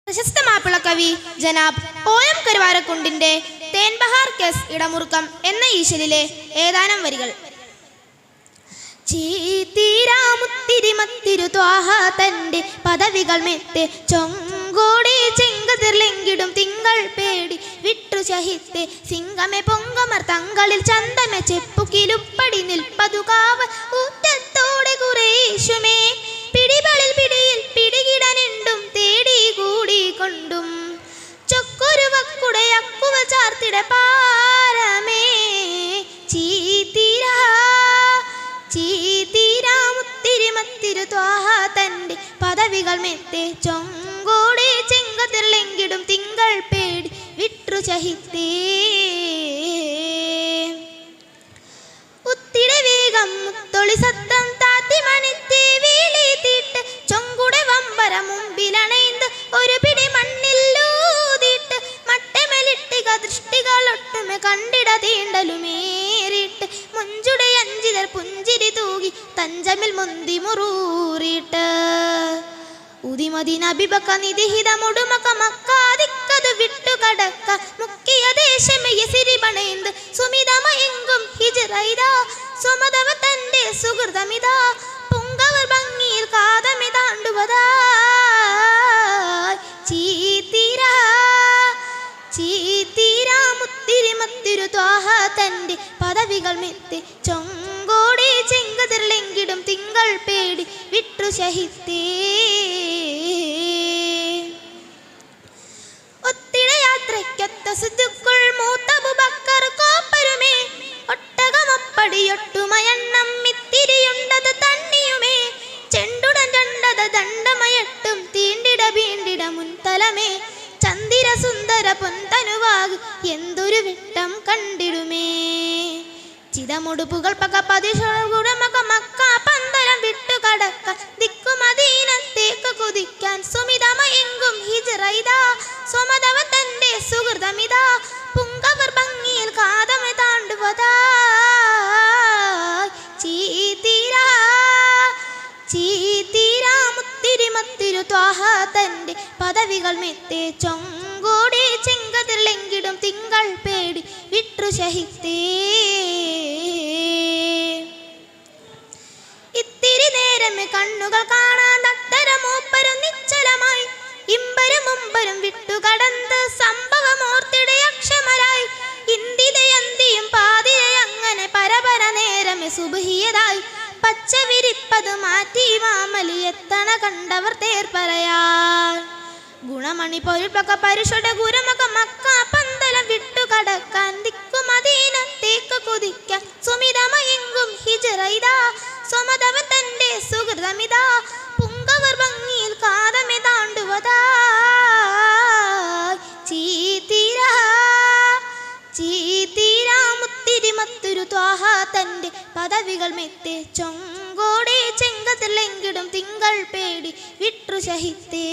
പ്രശസ്ത മാപ്പിളക്കവി ജനാബ് OM കരുവാരക്കുണ്ടിന്റെ തേൻബഹാർ case ഇടമുറുക്കം എന്ന ഈശലിലെ ഏതാനും വരികൾ. ചീത്തീരാമുത്തിരിമത്തിരു ത്വാഹ തന്റെ പദവികൾ മെത്തെ ചൊങ്കോടി ചെങ്കതിർലെങ്കിടും തിങ്കൾ പേടി വിട്ടു ചഹിത്തെ സിംഗമെ പൊങ്കമർ തങ്ങളിൽ ചന്തമെ ചെപ്പുകിലുപ്പടി നിൽപ്പതുകാവ ഊറ്റത്തോടെ കുറേശുമേ പിടികളിൽ പിടിയിൽ പിടികിടനിണ്ടും തേടി കൂടി കൊണ്ടും ചൊക്കൊരു വക്കുടയക്കുവ ചാർത്തിട പാരമേ ചീത്തീരാമുത്തിരിമത്തിരു ത്വാഹ തന്റെ പദവികൾ മെത്തെ ചൊങ്കോടെ ചെങ്കതിർലെങ്കിടും തിങ്കൾ പേടി വിട്ടു ചഹിത്തേ ഉത്തിട വേഗം മുത്തൊളി സത്തം താത്തി മണിത്തേ വേലി തീട്ട് ചൊങ്കുടെ വമ്പര മുമ്പിലണൈന്ത് ഒരു പിടി മണ്ണില്ലൂതിട്ട് മട്ടമലിട്ടിക ദൃഷ്ടികളൊട്ടുമെ കണ്ടിട തീണ്ടലുമേറിട്ട് മുഞ്ചുടെ അഞ്ചിതർ പുഞ്ചിരി തൂകി തഞ്ചമിൽ മുന്തി മുറൂറിട്ട് ഉദിമതിനബിബക്ക നിധിഹിത മുടുമക മക്കാതിക്കത് വിട്ടുകടക്ക മുക്കിയ ദേശമയ സിരിപണൈന്ത് സുമിതമയെങ്കും ഹിജറൈതാ സ്വമതവ തന്റെ സുഹൃതമിതാ പുങ്കവർ ഭംഗിയിൽ കാതമിതാണ്ടുവതായി ചീത്തീരാമുത്തിരിമത്തിരു ത്വാഹ തന്റെ പദവികൾ മെത്തെ ചൊങ്കോടെ ചെങ്കതിർലെങ്കിടും തിങ്കൾ പേടി വിട്ടു ചഹിത്തേ ഒത്തിട യാത്രയ്ക്കൊത്ത സുദുക്കുൾ മൂത്തബുബക്കർ കോപ്പരുമേ ഒട്ടകമപ്പടിയൊട്ടുമയണ്ണം മിത്തിരിയുണ്ടത് തണ്ണിയുമേ ചെണ്ടുടൻ രണ്ടത ദണ്ഡമയട്ടും തീണ്ടിട വീണ്ടിട മുൻതലമേ ചന്ദിര സുന്ദര പൊന്തനുവാക് എന്തൊരു വിട്ടം കണ്ടിടുമേ ചിതമുടുപ്പുകൾ പക പതിഷുടമക മക്ക പന്തലം വിട്ടുകടക്ക ദിക്കുമദീനത്തേക്ക് കുതിക്കാൻ സുമിതമയെങ്കും ഹിജറൈതാ സ്വമതവ തന്റെ സുഹൃതമിതാ പുങ്കവർ ഭംഗിയിൽ കാതമെ താണ്ടുവതായി ചീത്തീരാമുത്തിരിമത്തിരു ത്വാഹ തന്റെ പദവികൾ മെത്തെ ചൊങ്കോടെ ചെങ്കതിർലെങ്കിടും തിങ്കൾ പേടി വിട്ടു ചഹിത്തേ ഇത്തിരി നേരമേ കണ്ണുകൾ കാണാൻ അത്തരമൂപ്പരും നിശ്ചലമായി ഇമ്പരും മുമ്പരും വിട്ടുകടന്ന് സംഭവമോർത്തിടെ അക്ഷമരായി ഇന്ദിതയന്തിയും പാതിരെ അങ്ങനെ പരപര നേരമേ സുബഹിയതായി പച്ച വിരിപ്പത് മാറ്റി മാമലി എത്തണ കണ്ടവർ തേർപ്പറയാൻ ഗുണമണി പൊരുൾപ്പക പരുഷുട ഗുരമക മക്ക പന്തലം വിട്ടുകടക്കാൻ ദിക്കുമദീനത്തേക്ക് കുതിക്കാൻ സുമിതമയെങ്കും ഹിജറൈതാ സ്വമതവ തന്റെ സുഹൃതമിതാ പുങ്കവർ ഭംഗിയിൽ കാതമെ താണ്ടുവതായി ചീത്തീരാമുത്തിരിമത്തിരു ത്വാഹ തന്റെ പദവികൾ മെത്തെ ചൊങ്കോടെ ചെങ്കതിർലെങ്കിടും തിങ്കൾ പേടി വിട്ടു ചഹിത്തേ.